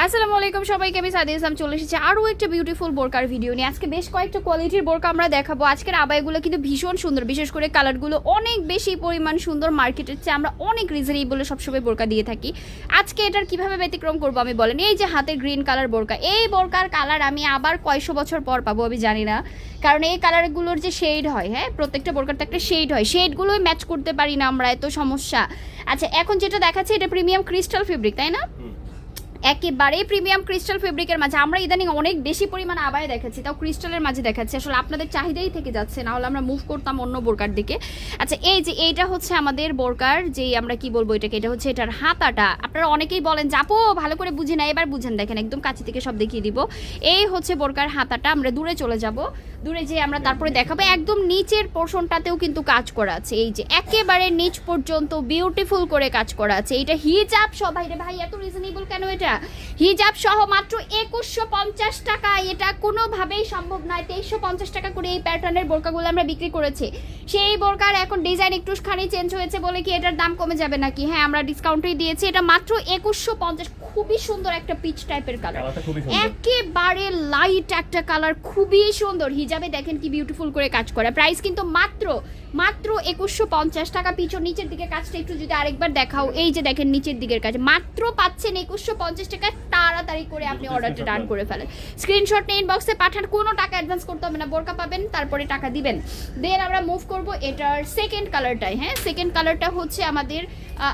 আসসালামু আলাইকুম সবাইকে, আমি সাদিয়া ইসলাম চলে এসেছি আরও একটা বিউটিফুল বোরকার ভিডিও নিয়ে। আজকে বেশ কয়েকটা কোয়ালিটির বোরকা আমরা দেখাবো। আজকের আবাইগুলো কিন্তু ভীষণ সুন্দর, বিশেষ করে কালারগুলো অনেক বেশি পরিমাণ সুন্দর। মার্কেটের চেয়ে আমরা অনেক রিজনেবল সবসময় বোরকা দিয়ে থাকি। আজকে এটার কিভাবে ব্যতিক্রম করবো আমি বলেন। এই যে হাতে গ্রিন কালার বোরকা, এই বোরকার কালার আমি আবার কয়শো বছর পর পাবো আমি জানি না, কারণ এই কালারগুলোর যে শেড হয়, হ্যাঁ প্রত্যেকটা বোরকার তো একটা শেড হয়, শেডগুলোই ম্যাচ করতে পারি না আমরা, এত সমস্যা। আচ্ছা এখন যেটা দেখাচ্ছে এটা প্রিমিয়াম ক্রিস্টাল ফেব্রিক, তাই না? একেবারেই প্রিমিয়াম ক্রিস্টাল ফেব্রিকের মাঝে আমরা ইদানিং অনেক বেশি পরিমাণে আবায় দেখাচ্ছি, তাও ক্রিস্টালের মাঝে দেখাচ্ছি। আসলে আপনাদের চাহিদাই থেকে যাচ্ছে, না হলে আমরা মুভ করতাম অন্য বোরকার দিকে। আচ্ছা এই যে এইটা হচ্ছে আমাদের বোরকার, যেই আমরা কি বলবো এটাকে, এটা হচ্ছে এটার হাতাটা। আপনারা অনেকেই বলেন যাপো ভালো করে বুঝি না, এবার বুঝেন, দেখেন একদম কাছে থেকে সব দেখিয়ে দিব। এই হচ্ছে বোরকার হাতাটা। আমরা দূরে চলে যাব, দূরে যে আমরা তারপরে দেখাবো। একদম নিচের পোর্শনটাতেও কিন্তু কাজ করা আছে, এই যে একেবারে নিচ পর্যন্ত বিউটিফুল করে কাজ করা আছে। এটা হিজাব সহ, ভাই এত রিজনেবল কেন? এটা হিজাব সহ মাত্র 2150 টাকা। এটা কোনোভাবেই সম্ভব নয়। 2350 টাকা করে এই প্যাটার্নের বোরকাগুলো আমরা বিক্রি করেছি। সেই বোরকার এখন ডিজাইন একটুখানি চেঞ্জ হয়েছে বলে কি এটার দাম কমে যাবে নাকি? হ্যাঁ আমরা ডিসকাউন্টেই দিয়েছি। এটা মাত্র 2150। খুবই সুন্দর একটা পিচ টাইপের কালার, একেবারে লাইট একটা কালার, খুবই সুন্দর। হিজাবে দেখেন কি বিউটিফুল করে কাজ করা। প্রাইস কিন্তু মাত্র 2150 টাকা। পিছন নিচের দিকে কাজটা একটু যদি আরেকবার দেখাও, এই যে দেখেন নিচের দিকের কাজ মাত্র পাচ্ছেন 2150 টাকা। তাড়াতাড়ি করে আপনি অর্ডারটা ডান করে ফেলেন, স্ক্রিনশট নিয়ে ইনবক্সে পাঠান, কোনো টাকা অ্যাডভান্স করতে হবে না। বোরকা পাবেন তারপরে টাকা দিবেন। দেন আমরা মুভ করব এটার সেকেন্ড কালারটাই। হ্যাঁ সেকেন্ড কালারটা হচ্ছে আমাদের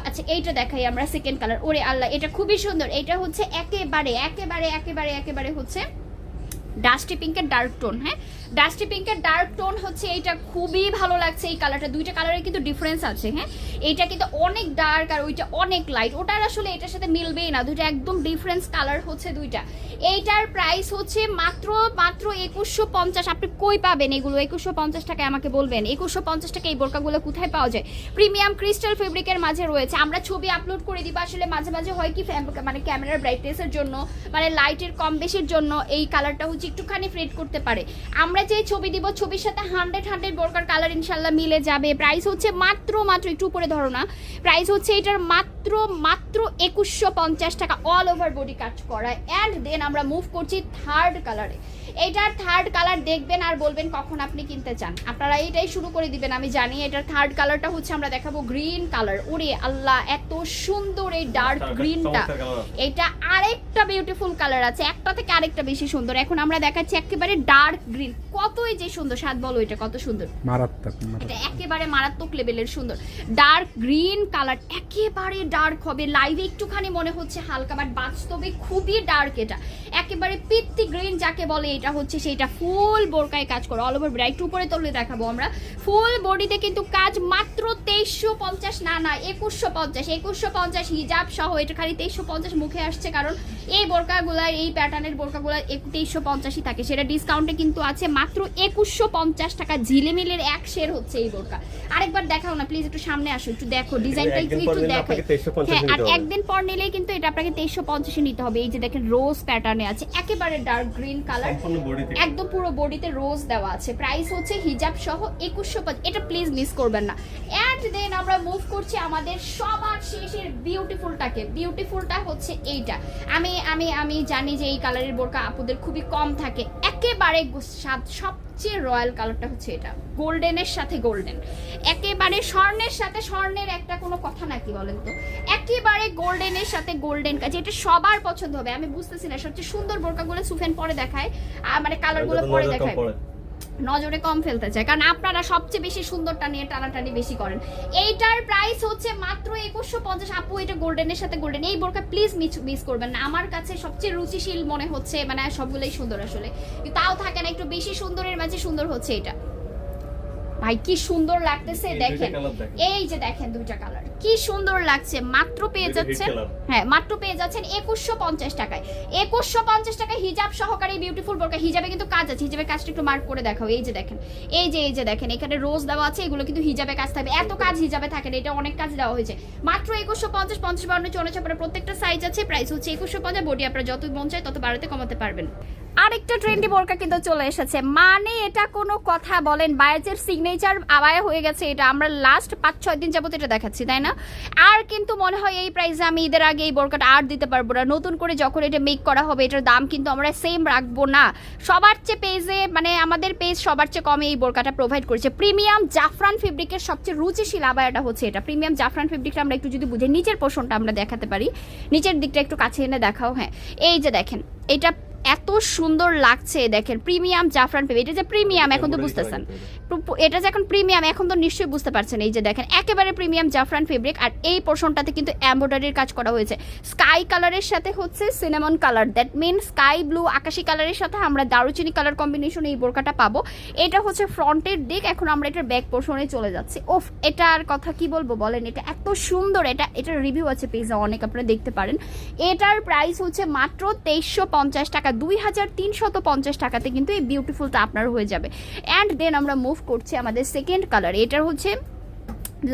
আচ্ছা এইটা দেখাই আমরা সেকেন্ড কালার। ওরে আল্লাহ, এটা খুবই সুন্দর। এটা হচ্ছে একেবারে একেবারে একেবারে একেবারে হচ্ছে ডাস্টি পিঙ্কের ডার্ক টোন। হ্যাঁ ডাস্টি পিঙ্কের ডার্ক টোন হচ্ছে এইটা, খুবই ভালো লাগছে এই কালারটা। দুইটা কালারের কিন্তু ডিফারেন্স আছে। হ্যাঁ এইটা কিন্তু অনেক ডার্ক আর ওইটা অনেক লাইট, ওটার আসলে এটার সাথে মিলবেই না, দুইটা একদম ডিফারেন্স কালার হচ্ছে দুইটা। এইটার প্রাইস হচ্ছে মাত্র 2150। আপনি কই পাবেন এগুলো 2150 টাকায়? আমাকে বলবেন 2150 টাকা এই বোরকাগুলো কোথায় পাওয়া যায়? প্রিমিয়াম ক্রিস্টাল ফেব্রিকের মাঝে রয়েছে। আমরা ছবি আপলোড করে দিব, আসলে মাঝে মাঝে হয় কি মানে ক্যামেরার ব্রাইটনেসের জন্য, মানে লাইটের কম বেশির জন্য এই কালারটা হচ্ছে একটুখানি ফেড করতে পারে। আমরা যে ছবি দিব ছবির সাথে 100 বোরকার কালার ইনশাল্লাহ মিলে যাবে। প্রাইস হচ্ছে মাত্র একটু উপরে ধরো না, প্রাইস হচ্ছে এটার মাত্র 2150 টাকা, অল ওভার বডি কাজ করা। অ্যান্ড দেন আমরা মুভ করছি থার্ড কালারে। এইটার থার্ড কালার দেখবেন আর বলবেন কখন আপনি কিনতে চান, আপনারা এইটাই শুরু করে দিবেন আমি জানি। এটার থার্ড কালারটা হচ্ছে আমরা দেখাবো গ্রিন কালার। ওরে আল্লাহ এত সুন্দর এই ডার্ক গ্রিনটা, এটা আরেকটা বিউটিফুল কালার আছে, একটা থেকে আরেকটা বেশি সুন্দর। এখন আমরা দেখাচ্ছি একেবারে ডার্ক গ্রিন, কতই যে সুন্দর। স্বাদ বলো এটা কত সুন্দর, মারাত্মক, এটা একেবারে মারাত্মক লেভেলের সুন্দর ডার্ক গ্রিন কালার। একেবারে ডার্ক হবে, লাইভে একটুখানি মনে হচ্ছে হালকা, বাট বাস্তবে খুবই ডার্ক। এটা একেবারে পিত্তি গ্রিন যাকে বলে, এটা হচ্ছে সেটা। ফুল বোরকায় কাজ করো, অল ওভার ব্রাইট উপরে তুলে দেখাবো আমরা। ফুল বডিতে কিন্তু কাজ মাত্র 2350, না 2150 হিজাব সহ। এটা খালি 2350 মুখে আসছে, কারণ এই বোরকাগুলা এই প্যাটার্নের বোরকাগুলা 2350ই থাকে, সেটা ডিসকাউন্টে কিন্তু আছে মাত্র 2150 টাকা। ঝিলেমিলের এক শের হচ্ছে এই বোরকা। আরেকবার দেখাও না প্লিজ, একটু সামনে আসো, একটু দেখো ডিজাইনটা একটু দেখাই। হ্যাঁ আর একদিন পর নিলেই কিন্তু এটা আপনাকে 2350 নিতে হবে। এই যে দেখেন রোজ প্যাটার্নে আছে, একেবারে ডার্ক গ্রিন কালার, একদম পুরো বডিতে রোজ দেওয়া আছে। প্রাইস হচ্ছে হিজাব সহ 2150, এটা প্লিজ মিস করবেন না। এন্ড দেন আমরা মুভ করছি আমাদের সবার শেষের বিউটিফুলটাকে। বিউটিফুলটা হচ্ছে এইটা। আমি জানি যে এই কালারের বোরকা আপুদের খুবই কম থাকে। একেবারে সবচেয়ে রয়্যাল কালারটা হচ্ছে এটা, গোল্ডেনের সাথে গোল্ডেন, একেবারে স্বর্ণের সাথে স্বর্ণের একটা কোনো কথা নাকি বলেন তো? একেবারে গোল্ডেনের সাথে গোল্ডেন কাজ, এটা সবার পছন্দ হবে। আমি বুঝতেছি না, সবচেয়ে সুন্দর বোরকাগুলো সুফেন পরে দেখায়, মানে কালারগুলো পরে দেখায়, নজরে কম ফেলতে চায়, কারণ আপনারা সবচেয়ে বেশি সুন্দরটা নিয়ে টানাটানি বেশি করেন। এইটার প্রাইস হচ্ছে মাত্র 2150। আপু এটা গোল্ডেনের সাথে গোল্ডেন, এই বোরকা প্লিজ মিস করবেন না। আমার কাছে সবচেয়ে রুচিশীল মনে হচ্ছে, মানে সবগুলোই সুন্দর আসলে, তাও থাকে না একটু বেশি সুন্দরের মাঝে সুন্দর হচ্ছে এটা। ভাই কি সুন্দর লাগতেছে দেখেন, এই যে দেখেন দুইটা কালার কি সুন্দর লাগছে। মাত্র পেয়ে যাচ্ছেন, হ্যাঁ মাত্র পেয়ে যাচ্ছেন 2150 টাকায়। 2150 টাকায় হিজাব সহকারে বিউটিফুল বোরকা। হিজাবে কিন্তু কাজ আছে, হিজাবের কাজটা একটু মার্ক করে দেখাও। এই যে দেখেন, এই যে দেখেন এখানে রোজ দেওয়া আছে, এগুলো কিন্তু হিজাবে কাজ থাকবে। এত কাজ হিজাবে থাকে না, এটা অনেক কাজ দেওয়া হয়েছে। মাত্র 2150, 50 52 54 প্রত্যেকটা সাইজ আছে। প্রাইস হচ্ছে 2150। বডি আপনারা যত মন চায় তত বাড়াতে কমাতে পারবেন। আরেকটা ট্রেন্ডি বোরকা কিন্তু চলে এসেছে, মানে এটা কোনো কথা বলেন, বায়াজের সিগনেচার আবায়া হয়ে গেছে। এটা আমরা লাস্ট 5-6 দিন যাবত এটা দেখাচ্ছি, তাই না? আর কিন্তু মনে হয় এই প্রাইসে আমি ঈদের আগে এই বোরকাটা আর দিতে পারবো না। নতুন করে যখন এটা মেক করা হবে এটার দাম কিন্তু আমরা সেম রাখবো না। সবার চেয়ে পেজে, মানে আমাদের পেজ সবার চেয়ে কমে এই বোরকাটা প্রোভাইড করেছে। প্রিমিয়াম জাফরান ফেব্রিকের সবচেয়ে রুচিশীল আবায়াটা হচ্ছে এটা। প্রিমিয়াম জাফরান ফেব্রিকটা আমরা একটু যদি বুঝে নিচের পোর্শনটা আমরা দেখাতে পারি, নিচের দিকটা একটু কাছে এনে দেখাও। হ্যাঁ, এই যে দেখেন, এটা এত সুন্দর লাগছে, দেখেন প্রিমিয়াম জাফরান ফেব্রিক। এটা যে প্রিমিয়াম এখন তো বুঝতেছেন, এটা যে এখন প্রিমিয়াম এখন তো নিশ্চয়ই বুঝতে পারছেন। এই যে দেখেন একেবারে প্রিমিয়াম জাফরান ফেব্রিক, আর এই পোর্শনটাতে কিন্তু এমব্রয়ডারির কাজ করা হয়েছে। স্কাই কালারের সাথে হচ্ছে cinnamon colour, that mean sky blue আকাশি কালারের সাথে আমরা দারুচিনি কালার কম্বিনেশন এই বোরকাটা পাবো। এটা হচ্ছে ফ্রন্টের দিক। এখন আমরা এটার ব্যাক পোর্শনে চলে যাচ্ছি। ওফ, এটার কথা কি বলবো বলেন, এটা এত সুন্দর। এটার রিভিউ আছে পেজে অনেক, আপনারা দেখতে পারেন। এটার প্রাইস হচ্ছে মাত্র 2350 টাকা, 2350 টাকাতে কিন্তু এই বিউটিফুলটা আপনার হয়ে যাবে। অ্যান্ড দেন আমরা মুভ করছি আমাদের সেকেন্ড কালার। এটার হচ্ছে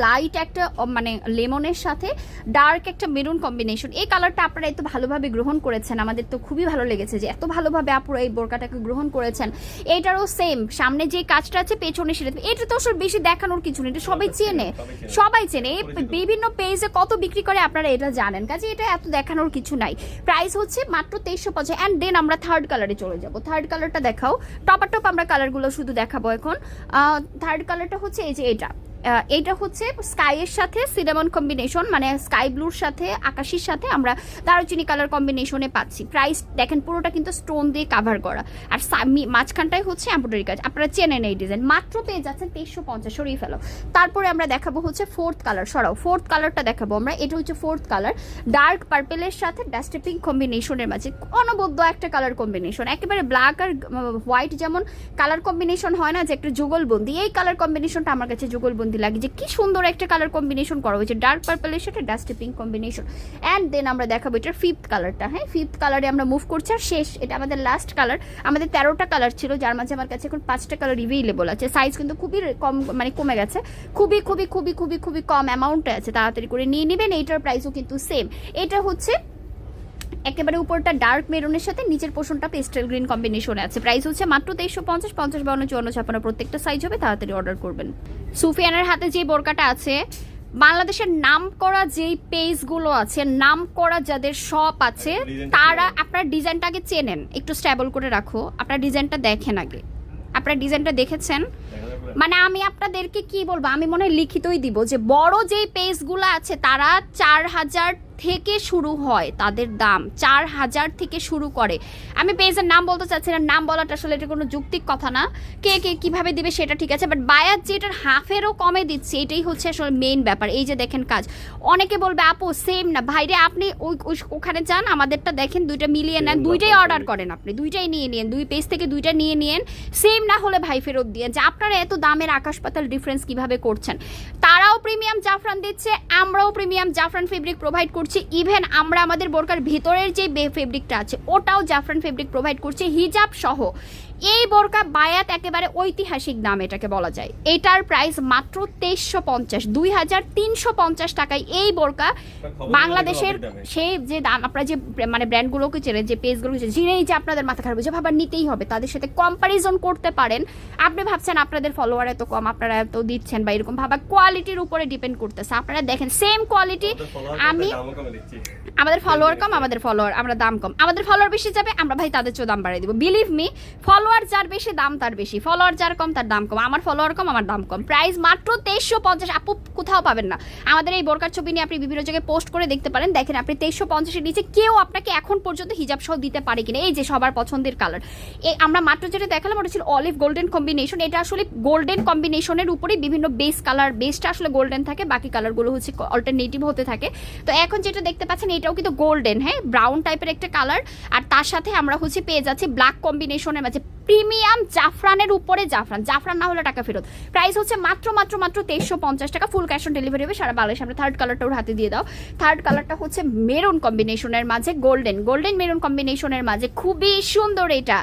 লাইট একটা মানে লেমনের সাথে ডার্ক একটা মেরুন কম্বিনেশন। এই কালারটা আপনারা এত ভালোভাবে গ্রহণ করেছেন, আমাদের তো খুবই ভালো লেগেছে যে এত ভালোভাবে আপনারা এই বোরকাটাকে গ্রহণ করেছেন। এটারও সেম, সামনে যে কাজটা আছে পেছনে সেটা, এটা তো আসলে বেশি দেখানোর কিছু নেই, এটা সবাই চেনে, সবাই চেনে। এই বিভিন্ন পেজে কত বিক্রি করে আপনারা এটা জানেন, কাজে এটা এত দেখানোর কিছু নাই। প্রাইস হচ্ছে মাত্র 2350। অ্যান্ড দেন আমরা থার্ড কালারে চলে যাব। থার্ড কালারটা দেখাও, টপ আমরা কালারগুলো শুধু দেখাবো এখন। থার্ড কালারটা হচ্ছে এই যে এইটা হচ্ছে স্কাইয়ের সাথে সিনেমন কম্বিনেশন, মানে স্কাই ব্লুর সাথে আকাশির সাথে আমরা দারুচিনি কালার কম্বিনেশনে পাচ্ছি। প্রাইস দেখেন পুরোটা কিন্তু স্টোন দিয়ে কাভার করা, আর মাঝখানটাই হচ্ছে এমব্রয়ডারি কাজ। আপনারা চেনেন এই ডিজাইন, মাত্র পেয়ে যাচ্ছেন 2350, সরিয়ে ফেলো। তারপরে আমরা দেখাবো হচ্ছে ফোর্থ কালার, সরাও, ফোর্থ কালারটা দেখাবো আমরা। এটা হচ্ছে ফোর্থ কালার, ডার্ক পার্পেলের সাথে ডাস্টি পিঙ্ক কম্বিনেশনের মাঝে অনবদ্য একটা কালার কম্বিনেশন। একেবারে ব্ল্যাক আর হোয়াইট যেমন কালার কম্বিনেশন হয় না যে একটা যুগলবন্দি, এই কালার কম্বিনেশনটা আমার কাছে যুগলবন্দি লাগে, যে কি সুন্দর একটা কালার কম্বিনেশন করা হয়েছে, ডার্ক পার্পলের সাথে dusty pink combination. And then আমরা দেখাবো এটার ফিফথ কালারটা। হ্যাঁ, ফিফথ কালারে আমরা মুভ করছি, আর শেষ, এটা আমাদের লাস্ট কালার। আমাদের 13টা কালার ছিল, যার মাঝে আমার কাছে এখন 5টা কালার রিভিলেবল আছে। সাইজ কিন্তু খুবই কম, মানে কমে গেছে, খুবই খুবই খুবই খুবই খুবই কম অ্যামাউন্টে আছে, তাড়াতাড়ি করে নিয়ে নেবেন। এইটার প্রাইসও কিন্তু সেম। এটা হচ্ছে একেবারে উপরটা ডার্ক মেরুনের সাথে নিচের পোর্শনটা পেস্টেল গ্রিন কম্বিনেশনে আছে। প্রাইস হচ্ছে মাত্র 2350, 50, 52, 54, 56 প্রত্যেকটা সাইজ হবে, তাড়াতাড়ি অর্ডার করবেন। সুফিয়ানের হাতে যে বোরকাটা আছে, বাংলাদেশের নাম করা যেই পেজগুলো আছে, নাম করা যাদের শপ আছে, তারা আপনার ডিজাইনটাকে চেনেন, একটু স্টেবল করে রাখো, আপনার ডিজাইনটা দেখেন আগে। আপনার ডিজাইনটা দেখেছেন, মানে আমি আপনাদেরকে কি বলবো, আমি মনে হয় লিখিতই দিব যে বড় যেই পেজগুলো আছে তারা 4000 থেকে শুরু হয়, তাদের দাম 4000 থেকে শুরু করে। আমি পেজের নাম বলতে চাচ্ছি না, নাম বলাটা আসলে এটা কোনো যৌক্তিক কথা না, কে কে কীভাবে দিবে সেটা ঠিক আছে, বাট বায়ার যেটার হাফেরও কমে দিচ্ছে, এটাই হচ্ছে আসলে মেইন ব্যাপার। এই যে দেখেন কাজ, অনেকে বলবে আপু সেম না, ভাইরে আপনি ওখানে যান, আমাদেরটা দেখেন, দুইটা মিলিয়ে নেন, দুইটাই অর্ডার করেন, আপনি দুইটাই নিয়ে নিন, দুই পেজ থেকে দুইটা নিয়ে নিন, সেম না হলে ভাই ফেরত দিয়ে। যে আপনারা এত দামের আকাশ পাতাল ডিফারেন্স কিভাবে করছেন? তারাও প্রিমিয়াম জাফরান দিচ্ছে, আমরাও প্রিমিয়াম জাফরান ফেব্রিক প্রোভাইড করছি। ইভেন আমরা আমাদের বোরকার ভিতরের যে ফেব্রিকটা আছে ওটাও জাফরান ফেব্রিক প্রোভাইড করছি, হিজাব সহ। এই বোরকা বায়াত একেবারে ঐতিহাসিক দাম এটাকে বলা যায়। এটার প্রাইস মাত্র 2350, 2350 টাকায় এই বোরকা বাংলাদেশের সেই যে দাম, আপনারা যে মানে ব্র্যান্ডগুলোকে চেনেন, যে পেজগুলোকে চিনেই যে আপনাদের মাথা খারাপ হয়েছে, ভাবার নিতেই হবে, তাদের সাথে কম্পারিজন করতে পারেন। আপনি ভাবছেন আপনাদের ফলোয়ার এত কম, আপনারা এত দিচ্ছেন বা এরকম ভাবা, কোয়ালিটির উপরে ডিপেন্ড করতেছে। আপনারা দেখেন সেম কোয়ালিটি, আমি আমাদের ফলোয়ার কম, আমাদের ফলোয়ার আমরা দাম কম, আমাদের ফলোয়ার বেশি যাবে, আমরা ভাই তাদের চেয়েও দাম বাড়িয়ে দিব। বিলিভ মি, ফলোয়ার যার বেশি দাম তার বেশি, ফলোয়ার যার কম তার দাম কম। আমার ফলোয়ার কম, আমার দাম কম। প্রাইস মাত্র 2350, আপু কোথাও পাবেন না। আমাদের এই বোরকার ছবি নিয়ে আপনি বিভিন্ন জায়গায় পোস্ট করে দেখতে পারেন, দেখেন আপনি 2350-এর নিচে কেউ আপনাকে এখন পর্যন্ত হিজাব সহ দিতে পারে কিনা। এই যে সবার পছন্দের কালার, আমরা মাত্র যেটা দেখালাম ওটা ছিল অলিভ গোল্ডেন কম্বিনেশন। এটা আসলে গোল্ডেন কম্বিনেশনের উপরেই বিভিন্ন বেস কালার, বেসটা আসলে গোল্ডেন থাকে, বাকি কালারগুলো হচ্ছে অল্টারনেটিভ হতে থাকে। তো এখন যেটা দেখতে পাচ্ছেন এটাও কিন্তু গোল্ডেন, হ্যাঁ ব্রাউন টাইপের একটা কালার, আর তার সাথে আমরা হচ্ছে পেয়ে যাচ্ছি ব্ল্যাক কম্বিনেশনের মাঝে প্রিমিয়াম জাফরানের উপরে জাফরান, জাফরান না হলে টাকা ফেরত। প্রাইস হচ্ছে মাত্র মাত্র মাত্র 2350 টাকা, ফুল ক্যাশ অন ডেলিভারি হবে সারা বাংলাদেশে। আমরা থার্ড কালারটা ওর হাতে দিয়ে দাও। থার্ড কালারটা হচ্ছে মেরুন কম্বিনেশনের মাঝে গোল্ডেন, গোল্ডেন মেরুন কম্বিনেশনের মাঝে খুবই সুন্দর এটা।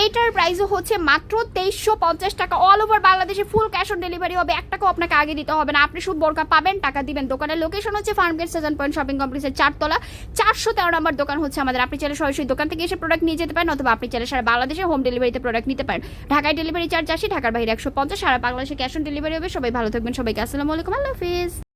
এইটার প্রাইসও হচ্ছে মাত্র 2350 টাকা, অল ওভার বাংলাদেশে ফুল ক্যাশ অন ডেলিভারি হবে। 1 টাকাও আপনাকে আগে দিতে হবে না, আপনি শুধু বোরকা পাবেন, টাকা দিবেন। দোকানের লোকেশন হচ্ছে ফার্মগেট সেভেন পয়েন্ট শপিং কমপ্লেক্সের 4 তলা 413 নম্বর দোকান হচ্ছে আমাদের। আপনি চাইলে সরাসরি দোকান থেকে এসে প্রোডাক্ট নিয়ে যেতে পারেন, অথবা আপনি চাইলে সারা বাংলাদেশে হোম ডেলিভারিতে প্রোডাক্ট নিতে পারেন। ঢাকায় ডেলিভারি চার্জ 80, ঢাকার বাইরে 150, সারা বাংলাদেশে ক্যাশ অন ডেলিভারি হবে। সবাই ভালো থাকবেন, সবাইকে আসসালামু আলাইকুম, আল্লাহ হাফিজ।